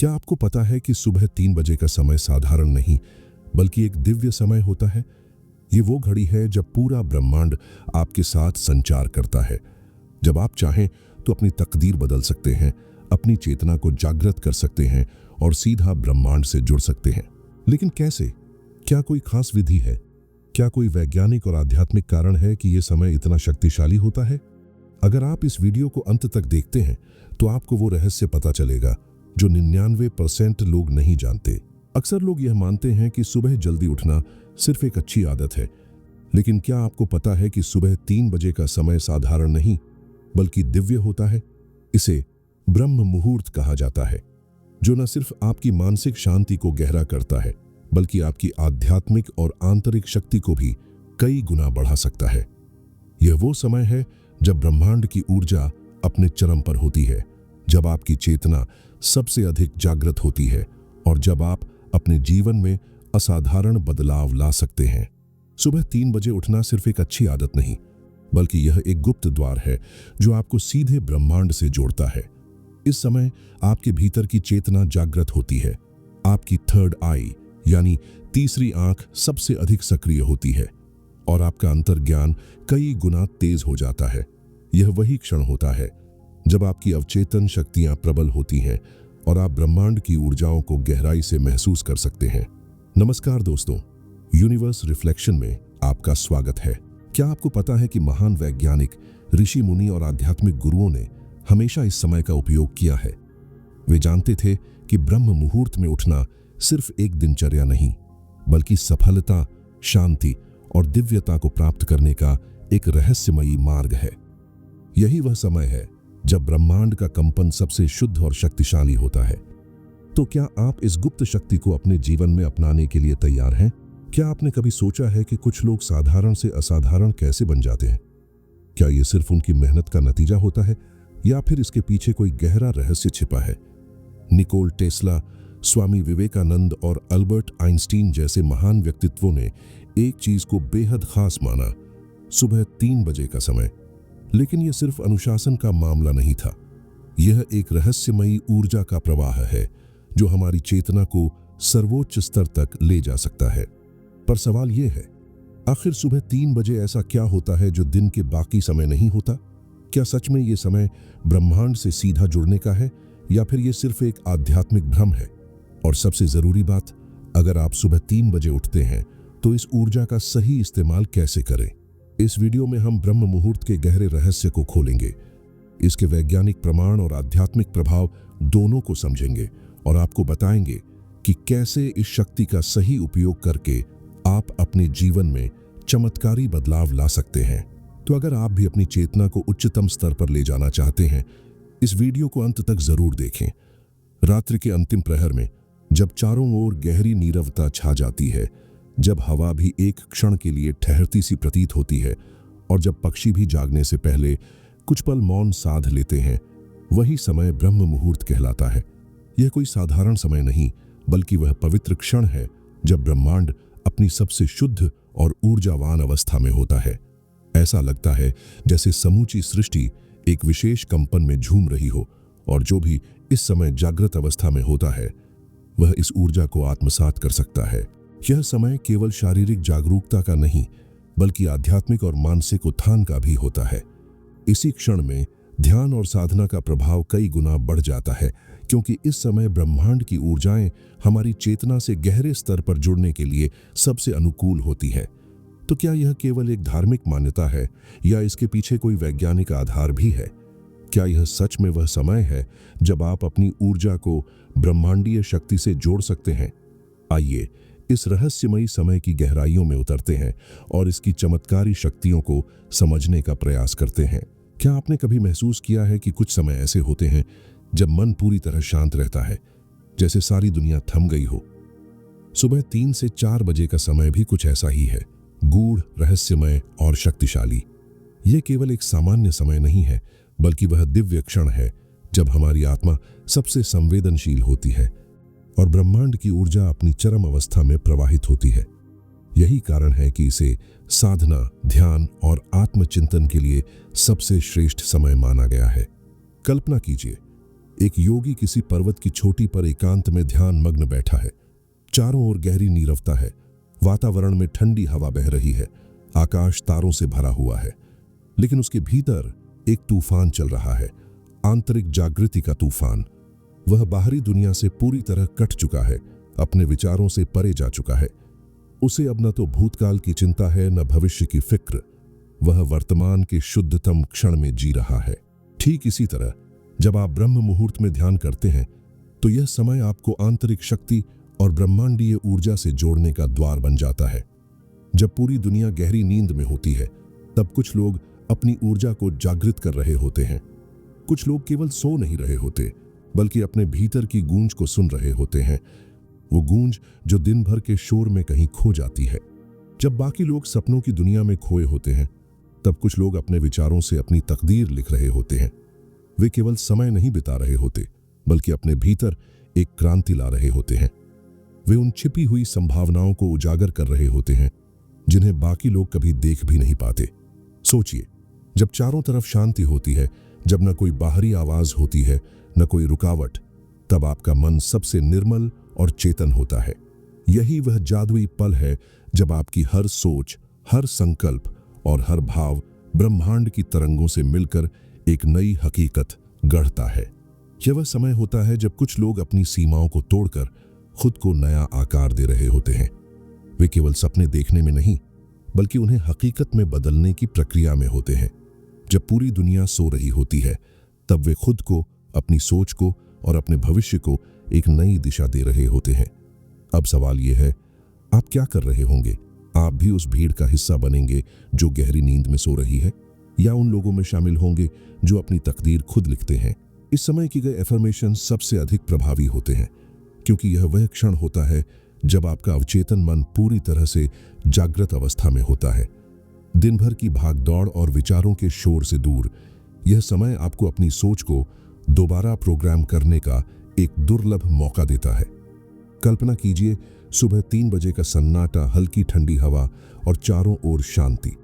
क्या आपको पता है कि सुबह 3 बजे का समय साधारण नहीं बल्कि एक दिव्य समय होता है? ये वो घड़ी है जब पूरा ब्रह्मांड आपके साथ संचार करता है। जब आप चाहें तो अपनी तकदीर बदल सकते हैं, अपनी चेतना को जागृत कर सकते हैं और सीधा ब्रह्मांड से जुड़ सकते हैं। लेकिन कैसे? क्या कोई खास विधि है? क्या कोई वैज्ञानिक और आध्यात्मिक कारण है कि यह समय इतना शक्तिशाली होता है? अगर आप इस वीडियो को अंत तक देखते हैं तो आपको वो रहस्य पता चलेगा जो 99% लोग नहीं जानते। अक्सर लोग यह मानते हैं कि सुबह जल्दी उठना सिर्फ एक अच्छी आदत है, लेकिन क्या आपको पता है कि सुबह 3 बजे का समय साधारण नहीं बल्कि दिव्य होता है? इसे ब्रह्म मुहूर्त कहा जाता है, जो न सिर्फ आपकी मानसिक शांति को गहरा करता है बल्कि आपकी आध्यात्मिक और आंतरिक शक्ति को भी कई गुना बढ़ा सकता है। यह वो समय है जब ब्रह्मांड की ऊर्जा अपने चरम पर होती है, जब आपकी चेतना सबसे अधिक जागृत होती है और जब आप अपने जीवन में असाधारण बदलाव ला सकते हैं। सुबह 3 बजे उठना सिर्फ एक अच्छी आदत नहीं बल्कि यह एक गुप्त द्वार है जो आपको सीधे ब्रह्मांड से जोड़ता है। इस समय आपके भीतर की चेतना जागृत होती है, आपकी थर्ड आई यानी तीसरी आंख सबसे अधिक सक्रिय होती है और आपका अंतर्ज्ञान कई गुना तेज हो जाता है। यह वही क्षण होता है जब आपकी अवचेतन शक्तियां प्रबल होती हैं और आप ब्रह्मांड की ऊर्जाओं को गहराई से महसूस कर सकते हैं। नमस्कार दोस्तों, यूनिवर्स रिफ्लेक्शन में आपका स्वागत है। क्या आपको पता है कि महान वैज्ञानिक, ऋषि मुनि और आध्यात्मिक गुरुओं ने हमेशा इस समय का उपयोग किया है? वे जानते थे कि ब्रह्म मुहूर्त में उठना सिर्फ एक दिनचर्या नहीं बल्कि सफलता, शांति और दिव्यता को प्राप्त करने का एक रहस्यमयी मार्ग है। यही वह समय है जब ब्रह्मांड का कंपन सबसे शुद्ध और शक्तिशाली होता है। तो क्या आप इस गुप्त शक्ति को अपने जीवन में अपनाने के लिए तैयार हैं? क्या आपने कभी सोचा है कि कुछ लोग साधारण से असाधारण कैसे बन जाते हैं? क्या ये सिर्फ उनकी मेहनत का नतीजा होता है या फिर इसके पीछे कोई गहरा रहस्य छिपा है? निकोल टेस्ला, स्वामी विवेकानंद और अल्बर्ट आइंस्टीन जैसे महान व्यक्तित्वों ने एक चीज को बेहद खास माना, सुबह 3 बजे का समय। लेकिन यह सिर्फ अनुशासन का मामला नहीं था, यह एक रहस्यमयी ऊर्जा का प्रवाह है जो हमारी चेतना को सर्वोच्च स्तर तक ले जा सकता है। पर सवाल यह है, आखिर सुबह 3 बजे ऐसा क्या होता है जो दिन के बाकी समय नहीं होता? क्या सच में यह समय ब्रह्मांड से सीधा जुड़ने का है या फिर यह सिर्फ एक आध्यात्मिक भ्रम है? और सबसे जरूरी बात, अगर आप सुबह 3 बजे उठते हैं तो इस ऊर्जा का सही इस्तेमाल कैसे करें? इस वीडियो में हम ब्रह्म मुहूर्त के गहरे रहस्य को खोलेंगे, इसके वैज्ञानिक प्रमाण और आध्यात्मिक प्रभाव दोनों को समझेंगे और आपको बताएंगे कि कैसे इस शक्ति का सही उपयोग करके आप अपने जीवन में चमत्कारी बदलाव ला सकते हैं। तो अगर आप भी अपनी चेतना को उच्चतम स्तर पर ले जाना चाहते हैं, इस वीडियो को अंत तक जरूर देखें। रात्रि के अंतिम प्रहर में जब चारों ओर गहरी नीरवता छा जाती है, जब हवा भी एक क्षण के लिए ठहरती सी प्रतीत होती है और जब पक्षी भी जागने से पहले कुछ पल मौन साध लेते हैं, वही समय ब्रह्म मुहूर्त कहलाता है। यह कोई साधारण समय नहीं बल्कि वह पवित्र क्षण है जब ब्रह्मांड अपनी सबसे शुद्ध और ऊर्जावान अवस्था में होता है। ऐसा लगता है जैसे समूची सृष्टि एक विशेष कंपन में झूम रही हो और जो भी इस समय जागृत अवस्था में होता है वह इस ऊर्जा को आत्मसात कर सकता है। यह समय केवल शारीरिक जागरूकता का नहीं बल्कि आध्यात्मिक और मानसिक उत्थान का भी होता है। इसी क्षण में ध्यान और साधना का प्रभाव कई गुना बढ़ जाता है, क्योंकि इस समय ब्रह्मांड की ऊर्जाएं हमारी चेतना से गहरे स्तर पर जुड़ने के लिए सबसे अनुकूल होती है। तो क्या यह केवल एक धार्मिक मान्यता है या इसके पीछे कोई वैज्ञानिक आधार भी है? क्या यह सच में वह समय है जब आप अपनी ऊर्जा को ब्रह्मांडीय शक्ति से जोड़ सकते हैं? आइए इस रहस्यमयी समय की गहराइयों में उतरते हैं और इसकी चमत्कारी शक्तियों को समझने का प्रयास करते हैं। क्या आपने कभी महसूस किया है कि कुछ समय ऐसे होते हैं जब मन पूरी तरह शांत रहता है, जैसे सारी दुनिया थम गई हो? सुबह 3 से 4 बजे का समय भी कुछ ऐसा ही है, गूढ़, रहस्यमय और शक्तिशाली। यह केवल एक सामान्य समय नहीं है बल्कि वह दिव्य क्षण है जब हमारी आत्मा सबसे संवेदनशील होती है और ब्रह्मांड की ऊर्जा अपनी चरम अवस्था में प्रवाहित होती है। यही कारण है कि इसे साधना, ध्यान और आत्मचिंतन के लिए सबसे श्रेष्ठ समय माना गया है। कल्पना कीजिए, एक योगी किसी पर्वत की चोटी पर एकांत में ध्यान मग्न बैठा है। चारों ओर गहरी नीरवता है, वातावरण में ठंडी हवा बह रही है, आकाश तारों से भरा हुआ है। लेकिन उसके भीतर एक तूफान चल रहा है, आंतरिक जागृति का तूफान। वह बाहरी दुनिया से पूरी तरह कट चुका है, अपने विचारों से परे जा चुका है। उसे अब न तो भूतकाल की चिंता है, न भविष्य की फिक्र। वह वर्तमान के शुद्धतम क्षण में जी रहा है। ठीक इसी तरह जब आप ब्रह्म मुहूर्त में ध्यान करते हैं तो यह समय आपको आंतरिक शक्ति और ब्रह्मांडीय ऊर्जा से जोड़ने का द्वार बन जाता है। जब पूरी दुनिया गहरी नींद में होती है तब कुछ लोग अपनी ऊर्जा को जागृत कर रहे होते हैं। कुछ लोग केवल सो नहीं रहे होते बल्कि अपने भीतर की गूंज को सुन रहे होते हैं, वो गूंज जो दिन भर के शोर में कहीं खो जाती है। जब बाकी लोग सपनों की दुनिया में खोए होते हैं तब कुछ लोग अपने विचारों से अपनी तकदीर लिख रहे होते हैं। वे केवल समय नहीं बिता रहे होते बल्कि अपने भीतर एक क्रांति ला रहे होते हैं। वे उन छिपी हुई संभावनाओं को उजागर कर रहे होते हैं जिन्हें बाकी लोग कभी देख भी नहीं पाते। सोचिए, जब चारों तरफ शांति होती है, जब न कोई बाहरी आवाज होती है, न कोई रुकावट, तब आपका मन सबसे निर्मल और चेतन होता है। यही वह जादुई पल है जब आपकी हर सोच, हर संकल्प और हर भाव ब्रह्मांड की तरंगों से मिलकर एक नई हकीकत गढ़ता है। यह वह समय होता है जब कुछ लोग अपनी सीमाओं को तोड़कर खुद को नया आकार दे रहे होते हैं। वे केवल सपने देखने में नहीं बल्कि उन्हें हकीकत में बदलने की प्रक्रिया में होते हैं। जब पूरी दुनिया सो रही होती है तब वे खुद को, अपनी सोच को और अपने भविष्य को एक नई दिशा दे रहे होते हैं। अब सवाल यह है, आप क्या कर रहे होंगे? आप भी उस भीड़ का हिस्सा बनेंगे जो गहरी नींद में सो रही है, या उन लोगों में शामिल होंगे जो अपनी तकदीर खुद लिखते हैं? इस समय की गए एफर्मेशन सबसे अधिक प्रभावी होते हैं क्योंकि यह वह क्षण होता है जब आपका अवचेतन मन पूरी तरह से जागृत अवस्था में होता है। दिन भर की भागदौड़ और विचारों के शोर से दूर यह समय आपको अपनी सोच को दोबारा प्रोग्राम करने का एक दुर्लभ मौका देता है। कल्पना कीजिए, सुबह 3 बजे का सन्नाटा, हल्की ठंडी हवा और चारों ओर शांति।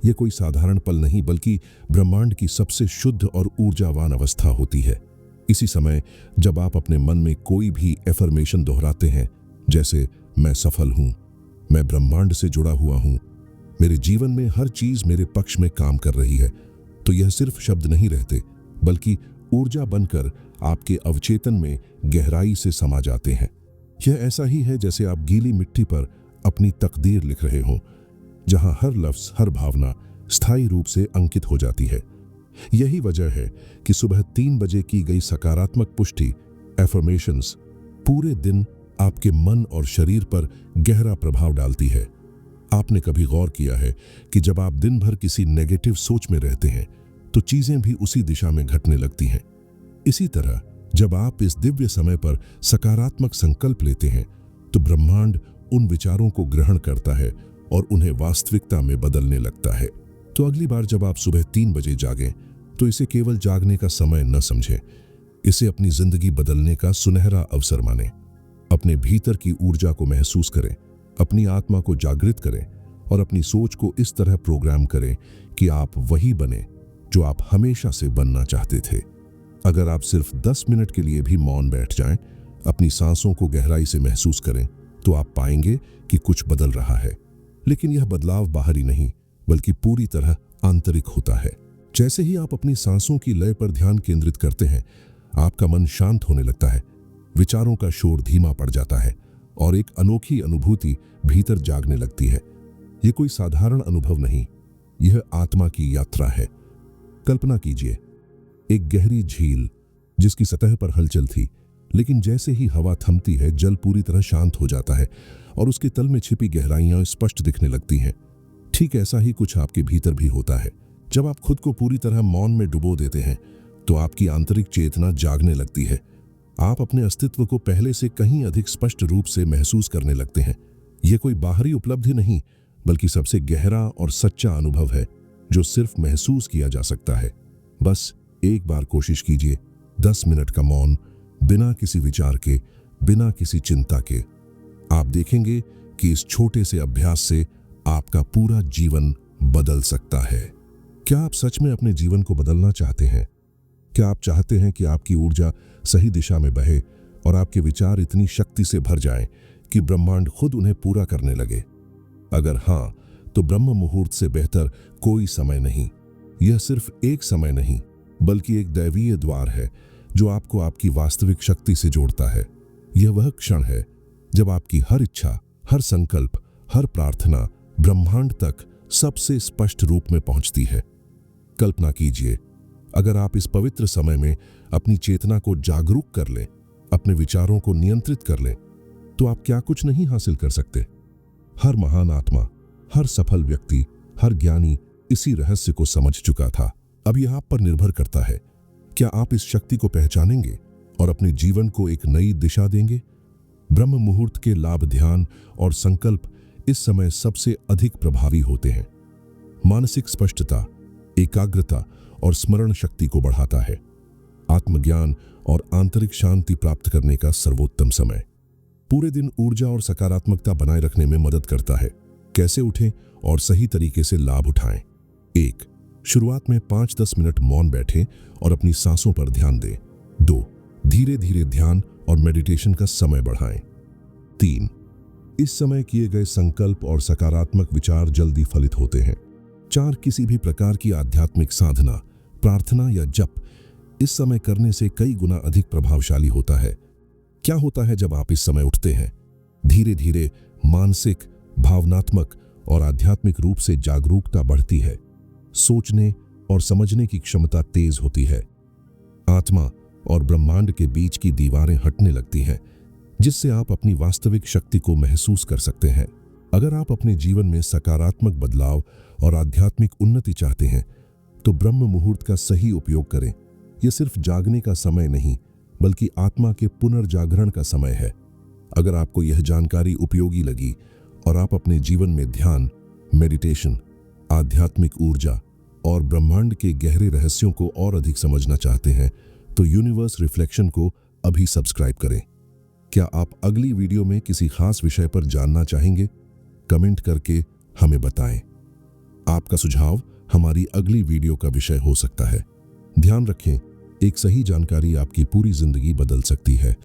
यह कोई साधारण पल नहीं बल्कि ब्रह्मांड की सबसे शुद्ध और ऊर्जावान अवस्था होती है। इसी समय जब आप अपने मन में कोई भी एफर्मेशन दोहराते हैं, जैसे मैं सफल हूं, मैं ब्रह्मांड से जुड़ा हुआ हूं, मेरे जीवन में हर चीज मेरे पक्ष में काम कर रही है, तो यह सिर्फ शब्द नहीं रहते बल्कि ऊर्जा बनकर आपके अवचेतन में गहराई से समा जाते हैं। यह ऐसा ही है जैसे आप गीली मिट्टी पर अपनी तकदीर लिख रहे हों, जहां हर लफ्ज, हर भावना स्थायी रूप से अंकित हो जाती है। यही वजह है कि सुबह 3 बजे की गई सकारात्मक पुष्टि, एफर्मेशंस, पूरे दिन आपके मन और शरीर पर गहरा प्रभाव डालती है। आपने कभी गौर किया है कि जब आप दिन भर किसी नेगेटिव सोच में रहते हैं तो चीजें भी उसी दिशा में घटने लगती हैं। इसी तरह जब आप इस दिव्य समय पर सकारात्मक संकल्प लेते हैं तो ब्रह्मांड उन विचारों को ग्रहण करता है और उन्हें वास्तविकता में बदलने लगता है। तो अगली बार जब आप सुबह 3 बजे जागें तो इसे केवल जागने का समय न समझें, इसे अपनी जिंदगी बदलने का सुनहरा अवसर मानें। अपने भीतर की ऊर्जा को महसूस करें, अपनी आत्मा को जागृत करें और अपनी सोच को इस तरह प्रोग्राम करें कि आप वही बने जो आप हमेशा से बनना चाहते थे। अगर आप सिर्फ 10 मिनट के लिए भी मौन बैठ जाएं, अपनी सांसों को गहराई से महसूस करें, तो आप पाएंगे कि कुछ बदल रहा है। लेकिन यह बदलाव बाहरी नहीं बल्कि पूरी तरह आंतरिक होता है। जैसे ही आप अपनी सांसों की लय पर ध्यान केंद्रित करते हैं, आपका मन शांत होने लगता है, विचारों का शोर धीमा पड़ जाता है और एक अनोखी अनुभूति भीतर जागने लगती है। यह कोई साधारण अनुभव नहीं, यह आत्मा की यात्रा है। कल्पना कीजिए, एक गहरी झील जिसकी सतह पर हलचल थी, लेकिन जैसे ही हवा थमती है, जल पूरी तरह शांत हो जाता है और उसके तल में छिपी गहराइयां स्पष्ट दिखने लगती हैं। ठीक ऐसा ही कुछ आपके भीतर भी होता है। जब आप खुद को पूरी तरह मौन में डुबो देते हैं तो आपकी आंतरिक चेतना जागने लगती है। आप अपने अस्तित्व को पहले से कहीं अधिक स्पष्ट रूप से महसूस करने लगते हैं। यह कोई बाहरी उपलब्धि नहीं बल्कि सबसे गहरा और सच्चा अनुभव है जो सिर्फ महसूस किया जा सकता है। बस एक बार कोशिश कीजिए, 10 मिनट का मौन, बिना किसी विचार के, बिना किसी चिंता के। आप देखेंगे कि इस छोटे से अभ्यास से आपका पूरा जीवन बदल सकता है। क्या आप सच में अपने जीवन को बदलना चाहते हैं? क्या आप चाहते हैं कि आपकी ऊर्जा सही दिशा में बहे और आपके विचार इतनी शक्ति से भर जाएं कि ब्रह्मांड खुद उन्हें पूरा करने लगे। अगर हाँ, तो ब्रह्म मुहूर्त से बेहतर कोई समय नहीं। यह सिर्फ एक समय नहीं, बल्कि एक दैवीय द्वार है जो आपको आपकी वास्तविक शक्ति से जोड़ता है। यह वह क्षण है जब आपकी हर इच्छा, हर संकल्प, हर प्रार्थना ब्रह्मांड तक सबसे स्पष्ट रूप में पहुंचती है। कल्पना कीजिए, अगर आप इस पवित्र समय में अपनी चेतना को जागरूक कर लें, अपने विचारों को नियंत्रित कर लें, तो आप क्या कुछ नहीं हासिल कर सकते। हर महान आत्मा, हर सफल व्यक्ति, हर ज्ञानी इसी रहस्य को समझ चुका था। अब यह आप पर निर्भर करता है, क्या आप इस शक्ति को पहचानेंगे और अपने जीवन को एक नई दिशा देंगे। ब्रह्म मुहूर्त के लाभ ध्यान और संकल्प इस समय सबसे अधिक प्रभावी होते हैं। मानसिक स्पष्टता, एकाग्रता और स्मरण शक्ति को बढ़ाता है। आत्मज्ञान और आंतरिक शांति प्राप्त करने का सर्वोत्तम समय। पूरे दिन ऊर्जा और सकारात्मकता बनाए रखने में मदद करता है। कैसे उठें और सही तरीके से लाभ उठाएं। 1. शुरुआत में 5-10 मिनट मौन बैठें और अपनी सांसों पर ध्यान दें। 2. धीरे धीरे ध्यान और मेडिटेशन का समय बढ़ाएं। 3. इस समय किए गए संकल्प और सकारात्मक विचार जल्दी फलित होते हैं। 4. किसी भी प्रकार की आध्यात्मिक साधना, प्रार्थना या जप इस समय करने से कई गुना अधिक प्रभावशाली होता है। क्या होता है जब आप इस समय उठते हैं? धीरे धीरे मानसिक, भावनात्मक और आध्यात्मिक रूप से जागरूकता बढ़ती है। सोचने और समझने की क्षमता तेज होती है। आत्मा और ब्रह्मांड के बीच की दीवारें हटने लगती हैं, जिससे आप अपनी वास्तविक शक्ति को महसूस कर सकते हैं। अगर आप अपने जीवन में सकारात्मक बदलाव और आध्यात्मिक उन्नति चाहते हैं, तो ब्रह्म मुहूर्त का सही उपयोग करें। यह सिर्फ जागने का समय नहीं, बल्कि आत्मा के पुनर्जागरण का समय है। अगर आपको यह जानकारी उपयोगी लगी और आप अपने जीवन में ध्यान, मेडिटेशन, आध्यात्मिक ऊर्जा और ब्रह्मांड के गहरे रहस्यों को और अधिक समझना चाहते हैं, तो यूनिवर्स रिफ्लेक्शन को अभी सब्सक्राइब करें। क्या आप अगली वीडियो में किसी खास विषय पर जानना चाहेंगे? कमेंट करके हमें बताएं। आपका सुझाव हमारी अगली वीडियो का विषय हो सकता है। ध्यान रखें, एक सही जानकारी आपकी पूरी जिंदगी बदल सकती है।